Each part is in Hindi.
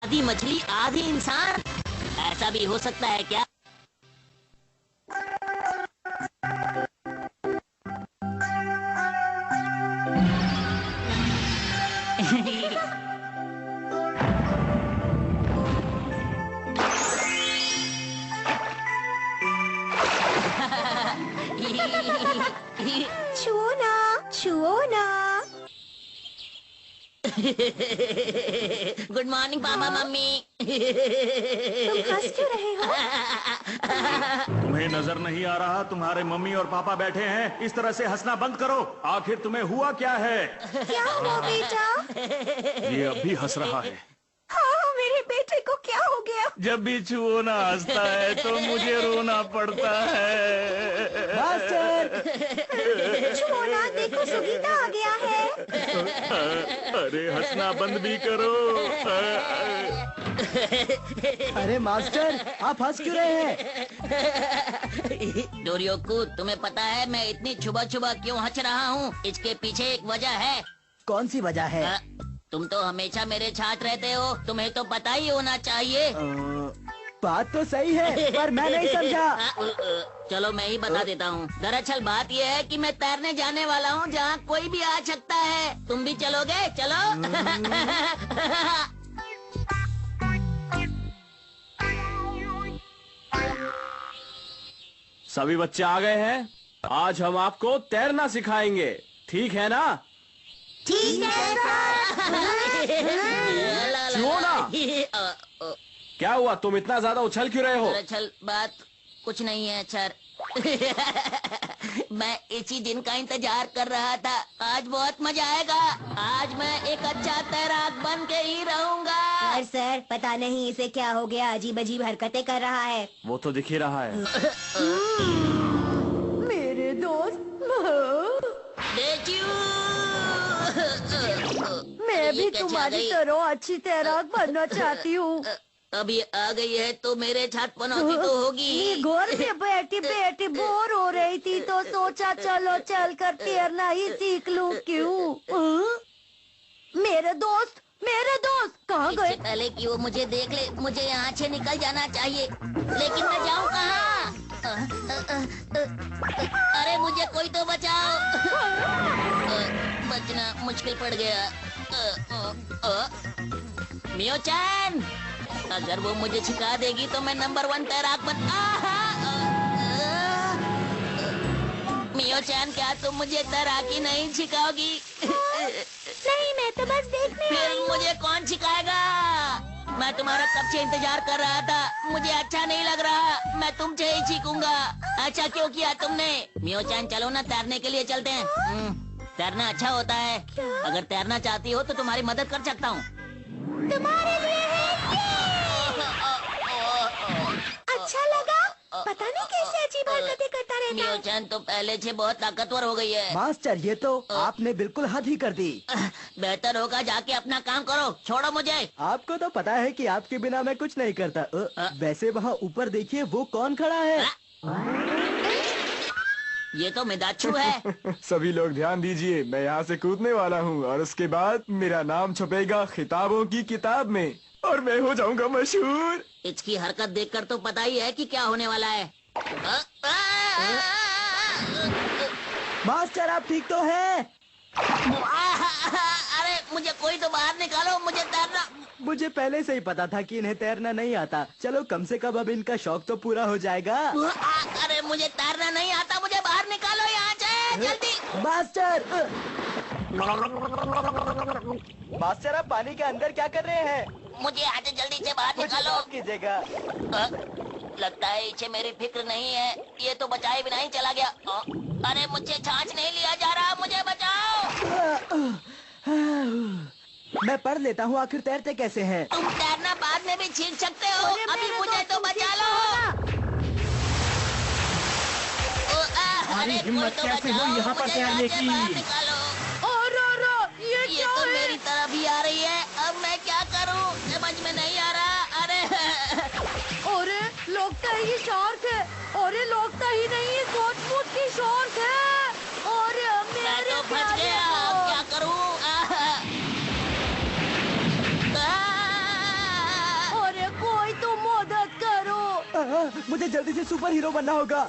आधी मछली आधी इंसान, ऐसा भी हो सकता है क्या? छुओ ना, छुओ ना। Good morning papa mummy. तुम हंस क्यों रहे हो? तुम्हें नजर नहीं आ रहा तुम्हारे मम्मी और पापा बैठे हैं? इस तरह से हंसना बंद करो। आखिर तुम्हें हुआ क्या है? क्या हुआ बेटा? ये अब भी हंस रहा है। हाँ, मेरे बेटे को क्या हो गया? जब भी छुओ ना हंसता है तो मुझे रोना पड़ता है। मास्टर, छुओ ना, देखो सुगीता आ गया है। अरे हंसना बंद भी करो। अरे मास्टर, आप हंस क्यों रहे हैं? डोरियोकू, तुम्हें पता है मैं इतनी छुबा छुबा क्यों हंस रहा हूँ? इसके पीछे एक वजह है। कौन सी वजह है? तुम तो हमेशा मेरे साथ रहते हो, तुम्हें तो पता ही होना चाहिए। बात तो सही है, पर मैं नहीं समझा। चलो मैं ही बता देता हूँ। दरअसल बात यह है कि मैं तैरने जाने वाला हूँ जहाँ कोई भी आ सकता है। तुम भी चलोगे? चलो। सभी बच्चे आ गए हैं। आज हम आपको तैरना सिखाएंगे, ठीक है ना? ठीक है छुओ ना। क्या हुआ, तुम इतना ज्यादा उछल क्यों रहे हो? दरअसल बात कुछ नहीं है सर। मैं इसी दिन का इंतजार कर रहा था। आज बहुत मजा आएगा। आज मैं एक अच्छा तैराक बन के ही रहूंगा। सर, पता नहीं इसे क्या हो गया, अजीब अजीब हरकतें कर रहा है। वो तो दिख ही रहा है। मेरे दोस्त, मैं भी तुम्हारी तरह अच्छी तैराक बनना चाहती हूँ। अभी आ गई है तो मेरे साथ पनौती तो होगी। घर में बैठी बैठी बोर हो रही थी तो सोचा चलो चल कर तैरना ही सीख लूं। क्यों? मेरे दोस्त कहाँ गए? इससे पहले कि वो मुझे देख ले, मुझे यहाँ से निकल जाना चाहिए। लेकिन मैं जाऊँ कहाँ? अरे मुझे कोई तो बचाओ। बचना मुश्किल पड़ गया। मियो-चैन, अगर वो मुझे सिखा देगी तो मैं नंबर 1 तैराक बन। मियो-चैन, क्या तुम मुझे तैराकी नहीं सिखाओगी? नहीं, मैं तो बस देखने आई फिर हूँ। मुझे कौन सिखाएगा? मैं तुम्हारा कब से इंतजार कर रहा था। मुझे अच्छा नहीं लग रहा। मैं तुमसे ही सीखूंगा। अच्छा क्यों किया तुमने? मियो-चैन, चलो ना, तैरने के लिए चलते हैं। तैरना अच्छा होता है। अगर तैरना चाहती हो तो तुम्हारी मदद कर सकता हूँ। तुम्हारे लिए अच्छा लगा? पता नहीं कैसे अजीब हरकतें करता रहता है। मियो-चैन तो पहले से बहुत ताकतवर हो गई है। मास्टर, ये तो आपने बिल्कुल हद ही कर दी। बेहतर होगा जाके अपना काम करो, छोड़ो मुझे। आपको तो पता है कि आपके बिना मैं कुछ नहीं करता। वैसे वहाँ ऊपर देखिए, वो कौन खड़ा है? ये तो मिदाचू है। सभी लोग ध्यान दीजिए, मैं यहाँ से कूदने वाला हूँ और उसके बाद मेरा नाम छपेगा खिताबों की किताब में और मैं हो जाऊंगा मशहूर। इसकी हरकत देखकर तो पता ही है कि क्या होने वाला है। मास्टर, आप ठीक तो हैं? अरे मुझे कोई तो बाहर निकालो, मुझे तैरना। मुझे पहले से ही पता था कि इन्हें तैरना नहीं आता। चलो, कम से कम अब इनका शौक तो पूरा हो जाएगा। अरे मुझे तैरना नहीं आता, मुझे बाहर निकालो यहाँ से जल्दी। मास्टर! मास्टर, आप पानी के अंदर क्या कर रहे हैं? मुझे यहाँ से जल्दी से बाहर मुझे निकालो। माफ कीजिएगा। लगता है इसे मेरी फिक्र नहीं है। ये तो बचाए बिना ही चला गया। अरे मुझे छाछ नहीं लिया जा रहा, मुझे बचाओ। मैं पढ़ लेता हूँ, आखिर तैरते कैसे हैं? तुम तैरना बाद में भी सीख सकते हो। अभी मुझे तो बचा लो। अरे हिम्मत कैसे हुई यहाँ पर तैरने की? ये तो मेरी तरफ ही आ रही है। अब मैं क्या करूँ, समझ में नहीं आ रहा। अरे लगता है ये शार्क है। अरे लगता ही नहीं, ये सचमुच की शार्क है। अरे मैं तो फंस गया, अब क्या करूँ? मुझे जल्दी से सुपर हीरो बनना होगा।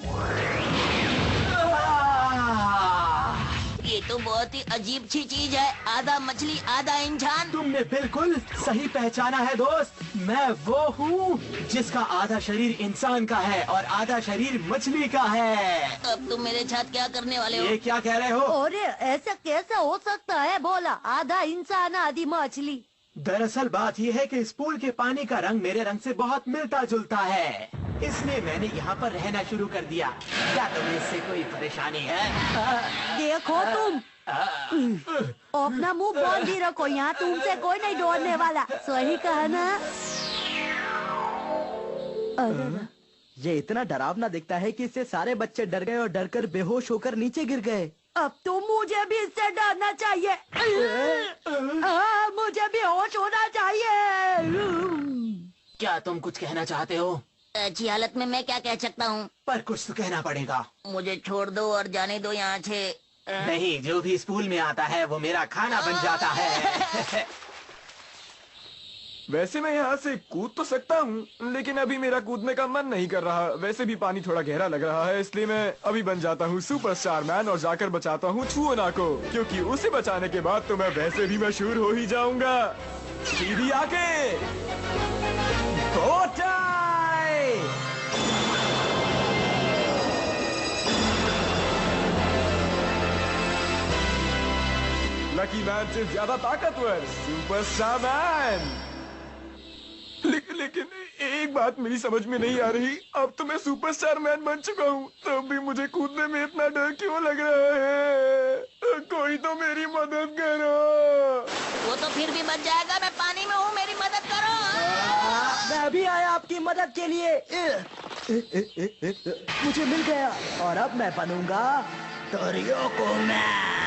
ये तो बहुत ही अजीब सी चीज है, आधा मछली आधा इंसान। तुमने बिल्कुल सही पहचाना है दोस्त, मैं वो हूँ जिसका आधा शरीर इंसान का है और आधा शरीर मछली का है। अब तुम मेरे साथ क्या करने वाले हो? ये क्या कह रहे हो? अरे ऐसा कैसा हो सकता है? बोला आधा इंसान आधी मछली। दरअसल बात ये है कि इस पूल के पानी का रंग मेरे रंग से बहुत मिलता जुलता है, इसलिए मैंने यहाँ पर रहना शुरू कर दिया। क्या तुम्हें इससे कोई परेशानी है? देखो तुम अपना मुंह बंद ही रखो, यहाँ तुमसे कोई नहीं डरने वाला। सही कहा ना? अरे ये इतना डरावना दिखता है कि इससे सारे बच्चे डर गए और डरकर बेहोश होकर नीचे गिर गए। अब तो मुझे भी इससे डरना चाहिए। मुझे भी होश होना चाहिए। क्या तुम कुछ कहना चाहते हो? अच्छी हालत में मैं क्या कह सकता हूँ? पर कुछ तो कहना पड़ेगा। मुझे छोड़ दो और जाने दो यहाँ से। नहीं, जो भी इस पूल में आता है वो मेरा खाना बन जाता है। वैसे मैं यहाँ से कूद तो सकता हूँ, लेकिन अभी मेरा कूदने का मन नहीं कर रहा। वैसे भी पानी थोड़ा गहरा लग रहा है, इसलिए मैं अभी बन जाता हूँ सुपरस्टार मैन और जाकर बचाता हूँ छुओना को, क्योंकि उसे बचाने के बाद तो मैं वैसे भी मशहूर हो ही जाऊंगा। सीधी आके लकी मैन से ज्यादा ताकतवर सुपरस्टार मैन। लेकिन एक बात मेरी समझ में नहीं आ रही, अब तो मैं सुपरस्टार मैन बन चुका हूँ, तब भी मुझे कूदने में इतना डर क्यों लग रहा है? कोई तो मेरी मदद करो। वो तो फिर भी बच जाएगा, मैं पानी में हूँ, मेरी मदद करो। मैं भी आया आपकी मदद के लिए। मुझे मिल गया और अब मैं बनूंगा डोरियोको मैन।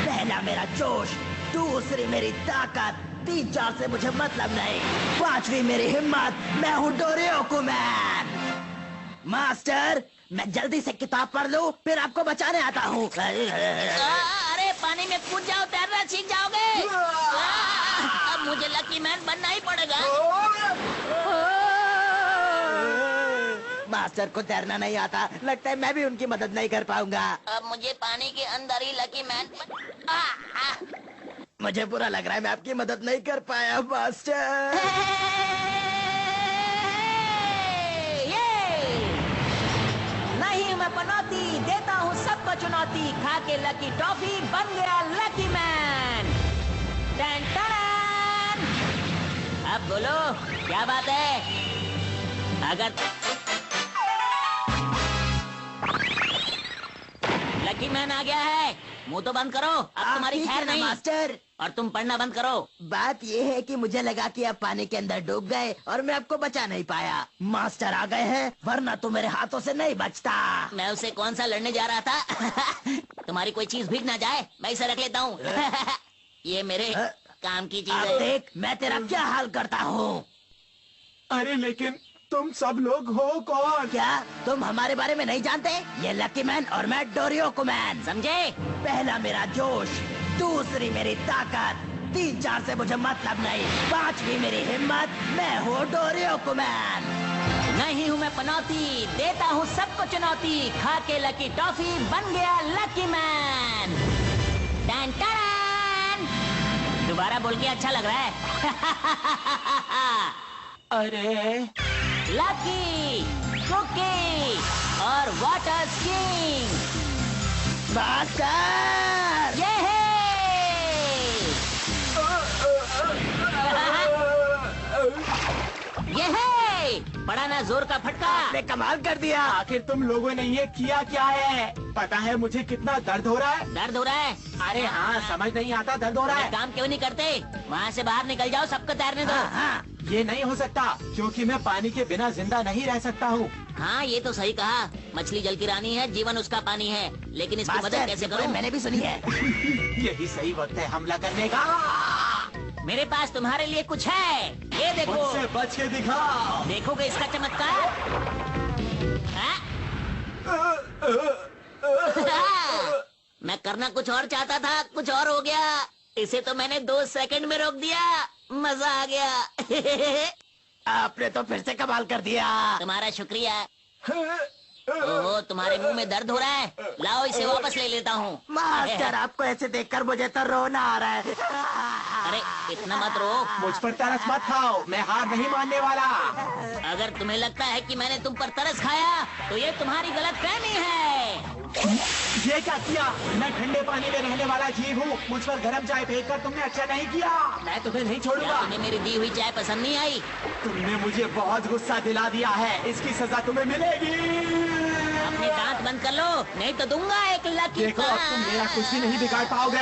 पहला मेरा जोश, दूसरी मेरी ताकत, 3-4 से मुझे मतलब नहीं, 5वीं मेरी हिम्मत। मैं हूँ डोरियोको मैन। मास्टर, मैं जल्दी से किताब पढ़ लूं, फिर आपको बचाने आता हूँ। अरे पानी में कूद जाओ, तैरना सीख जाओगे। अब मुझे लकी मैन बनना ही पड़ेगा। मास्टर को तैरना नहीं आता, लगता है मैं भी उनकी मदद नहीं कर पाऊंगा। अब मुझे पानी के अंदर ही लकी मैन मुझे बुरा लग रहा है, मैं आपकी मदद नहीं कर पाया मास्टर। नहीं, मैं पनौती देता हूँ सबको चुनौती, खा के लकी टॉफी बन गया लकी मैन। Ton ton. अब बोलो क्या बात है? अगर लकी मैन आ गया है, मुंह तो बंद करो, अब तुम्हारी खैर नहीं। मास्टर, और तुम पढ़ना बंद करो। बात ये है कि मुझे लगा कि आप पानी के अंदर डूब गए और मैं आपको बचा नहीं पाया। मास्टर आ गए हैं, वरना तो मेरे हाथों से नहीं बचता। मैं उसे कौन सा लड़ने जा रहा था? तुम्हारी कोई चीज भीग ना जाए, मैं इसे रख लेता हूँ। ये मेरे काम की चीज अब है। देख मैं तेरा क्या हाल करता हूँ। अरे लेकिन तुम सब लोग हो कौन? क्या तुम हमारे बारे में नहीं जानते? ये लकी मैन और मैं डोरियोको मैन। समझे? पहला मेरा जोश, दूसरी मेरी ताकत, 3-4 से मुझे मतलब नहीं, 5वीं मेरी हिम्मत। मैं हूँ डोरियोको मैन। नहीं हूँ मैं पनौती, देता हूँ सबको चुनौती, खा के लकी टॉफी बन गया लकी मैन। Ton ton. दोबारा बोल के अच्छा लग रहा है। अरे लकी, कुकी और वाटर किंग। मास्टर, ये है। ये है बड़ा ना जोर का फटका। आपने कमाल कर दिया। आखिर तुम लोगों ने ये किया क्या है? पता है मुझे कितना दर्द हो रहा है? दर्द हो रहा है? अरे हाँ, समझ नहीं आता, दर्द हो रहा है। काम क्यों नहीं करते? वहाँ से बाहर निकल जाओ, सबको तैरने दो। हाँ, ये नहीं हो सकता, क्योंकि मैं पानी के बिना जिंदा नहीं रह सकता हूँ। हाँ ये तो सही कहा, मछली जल की रानी है, जीवन उसका पानी है, लेकिन इसकी मदद मास्टर, कैसे ये करूँ? मैंने भी सुनी है। यही सही वक्त है हमला करने का। मेरे पास तुम्हारे लिए कुछ है, ये देखो। मुझसे बच के दिखाओ। देखोगे इसका चमत्कार? हाँ? मैं करना कुछ और चाहता था, कुछ और हो गया। इसे तो मैंने 2 सेकंड में रोक दिया, मजा आ गया। आपने तो फिर से कमाल कर दिया। तुम्हारा शुक्रिया। ओहो, तुम्हारे मुंह में दर्द हो रहा है, लाओ इसे वापस ले लेता हूँ। मास्टर, आपको ऐसे देखकर मुझे तो रोना आ रहा है। अरे इतना मत रो। मुझ पर तरस मत खाओ, मैं हार नहीं मानने वाला। अगर तुम्हें लगता है कि मैंने तुम पर तरस खाया तो ये तुम्हारी गलतफहमी है। ये क्या किया? मैं ठंडे पानी में रहने वाला जीव हूँ। मुझ पर गर्म चाय फेंककर तुमने अच्छा नहीं किया। मैं तुम्हें नहीं क्या छोड़ूंगा। तुम्हें मेरी दी हुई चाय पसंद नहीं आई? तुमने मुझे बहुत गुस्सा दिला दिया है, इसकी सजा तुम्हें मिलेगी। अपने दांत बंद कर लो, नहीं तो दूंगा एक लकी। देखो, अब तुम मेरा कुछ भी नहीं बिगाड़ पाओगे।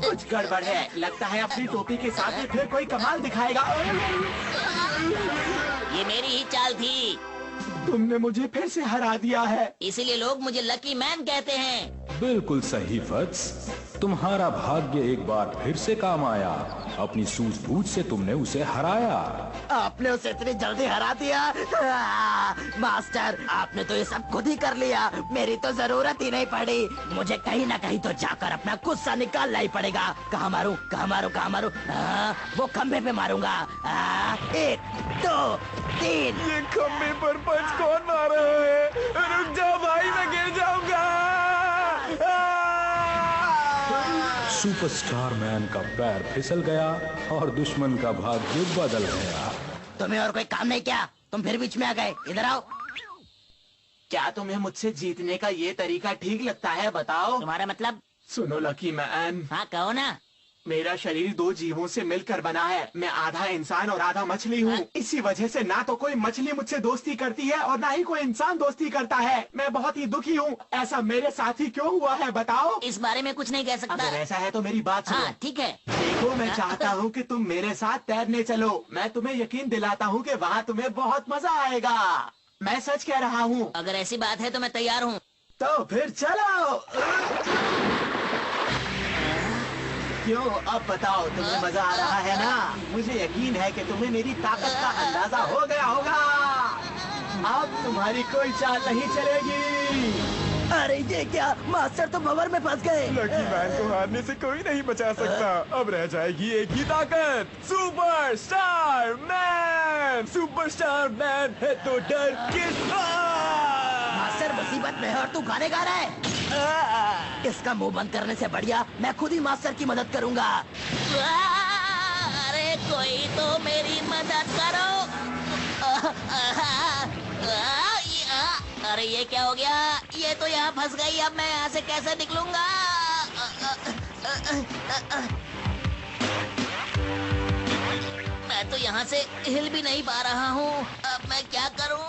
कुछ गड़बड़ है, लगता है अपनी टोपी के साथ में फिर कोई कमाल दिखाएगा। ये मेरी ही चाल थी, तुमने मुझे फिर से हरा दिया है। इसीलिए लोग मुझे लकी मैन कहते हैं। बिल्कुल सही फट्स, तुम्हारा भाग्य एक बार फिर से काम आया। अपनी सूझबूझ से तुमने उसे हराया। आपने उसे इतनी जल्दी हरा दिया। मास्टर, आपने तो ये सब खुद ही कर लिया, मेरी तो जरूरत ही नहीं पड़ी। मुझे कहीं ना कहीं तो जाकर अपना गुस्सा निकालना ही पड़ेगा। कहाँ मारूं, कहाँ मारूं, कहाँ मारूं? वो खंबे पे मारूंगा। 1 2 3। ये खम्बे पर पंच कौन मार रहा है? रुक जाओ भाई, मैं गिर जाऊंगा। सुपरस्टार मैन का पैर फिसल गया और दुश्मन का भाग्य बदल गया। तुम्हें और कोई काम नहीं किया, तुम फिर बीच में आ गए। इधर आओ। क्या तुम्हें मुझसे जीतने का ये तरीका ठीक लगता है? बताओ। तुम्हारा मतलब? सुनो लकी मैन, हाँ कहो ना। मेरा शरीर 2 जीवों से मिलकर बना है। मैं आधा इंसान और आधा मछली हूँ। इसी वजह से ना तो कोई मछली मुझसे दोस्ती करती है और ना ही कोई इंसान दोस्ती करता है। मैं बहुत ही दुखी हूँ। ऐसा मेरे साथ ही क्यों हुआ है, बताओ। इस बारे में कुछ नहीं कह सकता। अगर ऐसा है तो मेरी बात सुनो। हाँ ठीक है। देखो, मैं चाहता हूँ कि तुम मेरे साथ तैरने चलो। मैं तुम्हें यकीन दिलाता हूँ कि वहाँ तुम्हें बहुत मजा आएगा। मैं सच कह रहा हूँ। अगर ऐसी बात है तो मैं तैयार हूँ। तो फिर चलो। क्यों, अब बताओ, तुम्हें मजा आ रहा है ना? मुझे यकीन है कि तुम्हें मेरी ताकत का अंदाजा हो गया होगा। अब तुम्हारी कोई चाल नहीं चलेगी। अरे ये क्या, मास्टर तो भंवर में फंस गए। लकी मैन को हारने से कोई नहीं बचा सकता। अब रह जाएगी एक ही ताकत, सुपरस्टार मैन। सुपरस्टार मैन है तो डर किसका? मास्टर मुसीबत में है और तू गाने गा रहा है। इसका मुंह बंद करने से बढ़िया मैं खुद ही मास्टर की मदद करूंगा। अरे कोई तो मेरी मदद करो। अरे ये क्या हो गया? ये तो यहाँ फंस गई। अब मैं यहाँ से कैसे निकलूंगा? मैं तो यहाँ से हिल भी नहीं पा रहा हूँ। अब मैं क्या करूँ?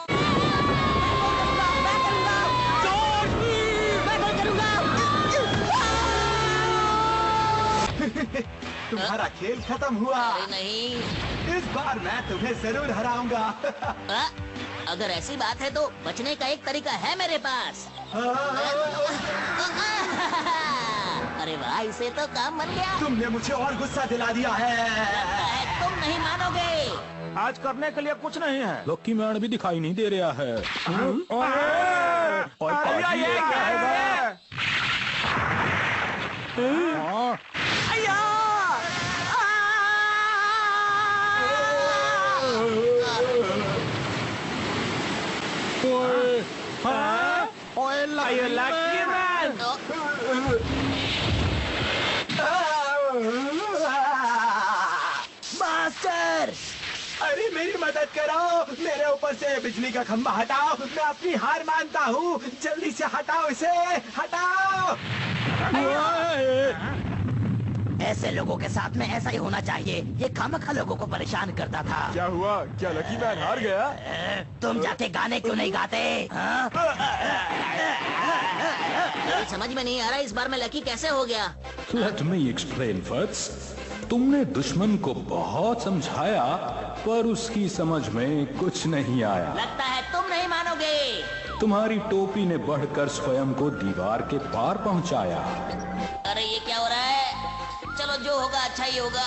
तुम्हारा खेल खत्म हुआ। अरे नहीं, इस बार मैं तुम्हें जरूर हराऊंगा। अगर ऐसी बात है तो बचने का एक तरीका है मेरे पास। अरे वाह, इसे तो काम बन गया। तुमने मुझे और गुस्सा दिला दिया है। तुम नहीं मानोगे। आज करने के लिए कुछ नहीं है। लकी मैन भी दिखाई नहीं दे रहा है। और अरे ये क्या है? हाँ, ओए लकी मैन। मास्टर, अरे मेरी मदद करो। मेरे ऊपर से बिजली का खंभा हटाओ। मैं अपनी हार मानता हूँ। जल्दी से हटाओ इसे, हटाओ। ऐसे लोगों के साथ में ऐसा ही होना चाहिए। ये खामखा लोगों को परेशान करता था। क्या हुआ? क्या लकी मैन हार गया? तुम जाके गाने क्यों नहीं गाते? हाँ? समझ में नहीं आ रहा इस बार मैं लकी कैसे हो गया। Let me explain facts. तुमने दुश्मन को बहुत समझाया पर उसकी समझ में कुछ नहीं आया। लगता है तुम नहीं मानोगे। तुम्हारी टोपी ने बढ़कर स्वयं को दीवार के पार पहुंचाया। अरे ये क्या हो रहा है? चलो जो होगा अच्छा ही होगा।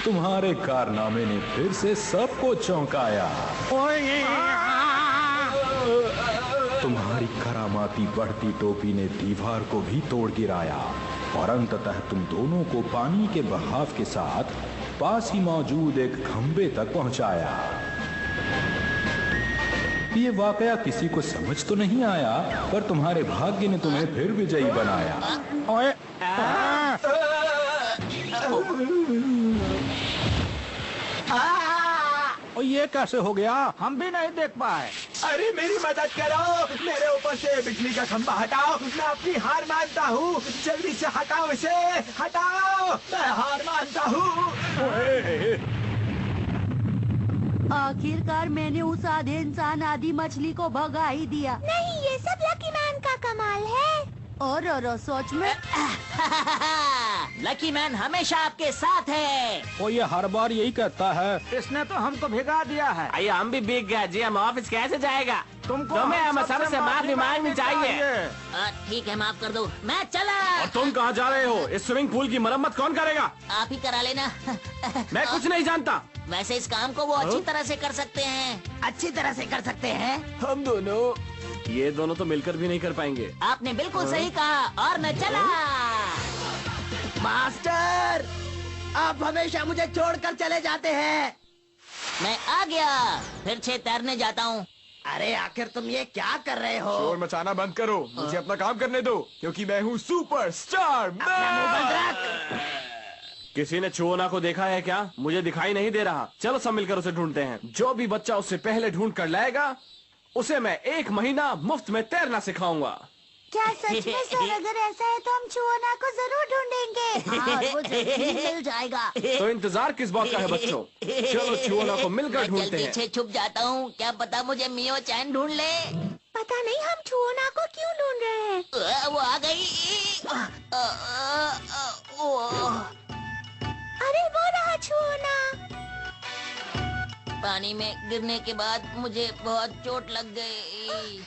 तुम्हारे कारनामे ने फिर से सबको चौंकाया। तुम्हारी करामाती बढ़ती टोपी ने दीवार को भी तोड़ गिराया और अंततः तुम दोनों को पानी के बहाव के साथ पास ही मौजूद एक खंबे तक पहुंचाया। ये वाकया किसी को समझ तो नहीं आया, पर तुम्हारे भाग्य ने तुम्हें फिर विजयी बनाया। ओए, और ये कैसे हो गया? हम भी नहीं देख पाए। अरे मेरी मदद करो, मेरे ऊपर से बिजली का खंभा हटाओ, मैं अपनी हार मानता हूँ। जल्दी से हटाओ इसे, हटाओ, मैं हार मानता हूँ। आखिरकार मैंने उस आधे इंसान आधी मछली को भगा ही दिया। नहीं, ये सब लकी मैन का कमाल है। और सोच में लकी मैन हमेशा आपके साथ है। वो ये हर बार यही कहता है। इसने तो हमको भिगा दिया है। आइए हम भी भीग गए जी, हम ऑफिस कैसे जाएगा? तुमको तुम्हें हम सबसे सबसे माफी मांगनी चाहिए। ठीक है, माफ कर दो, मैं चला। और तुम कहाँ जा रहे हो? इस स्विमिंग पूल की मरम्मत कौन करेगा? आप ही करा लेना। मैं कुछ नहीं जानता। वैसे इस काम को वो अच्छी तरह से कर सकते हैं। अच्छी तरह से कर सकते हैं। हम दोनों। ये दोनों तो मिलकर भी नहीं कर पाएंगे। आपने बिल्कुल सही कहा, और मैं चला। मास्टर, आप हमेशा मुझे छोड़कर चले जाते हैं। मैं आ गया, फिर से तैरने जाता हूँ। अरे आखिर तुम ये क्या कर रहे हो? शोर मचाना बंद करो, मुझे अपना काम करने दो, क्योंकि मैं हूँ सुपरस्टार मैन। किसी ने चुओना को देखा है क्या? मुझे दिखाई नहीं दे रहा। चलो सब मिलकर उसे ढूंढते हैं। जो भी बच्चा उससे पहले ढूंढ कर लाएगा, उसे मैं 1 महीना मुफ्त में तैरना सिखाऊंगा। क्या सच में सर? अगर ऐसा है तो हम चुओना को जरूर ढूंढेंगे। हाँ, वो जल्दी मिल जाएगा। तो इंतजार किस बात का है बच्चों? चलो चुओना को मिलकर मैं ढूंढते जल्दी हैं। से छुप जाता हूँ, क्या पता मुझे मियो चैन ढूंढ ले। पता नहीं हम चुओना को क्यों ढूंढ रहे हैं। वो आ गई। अरे वो रहा चुओना। पानी में गिरने के बाद मुझे बहुत चोट लग गई।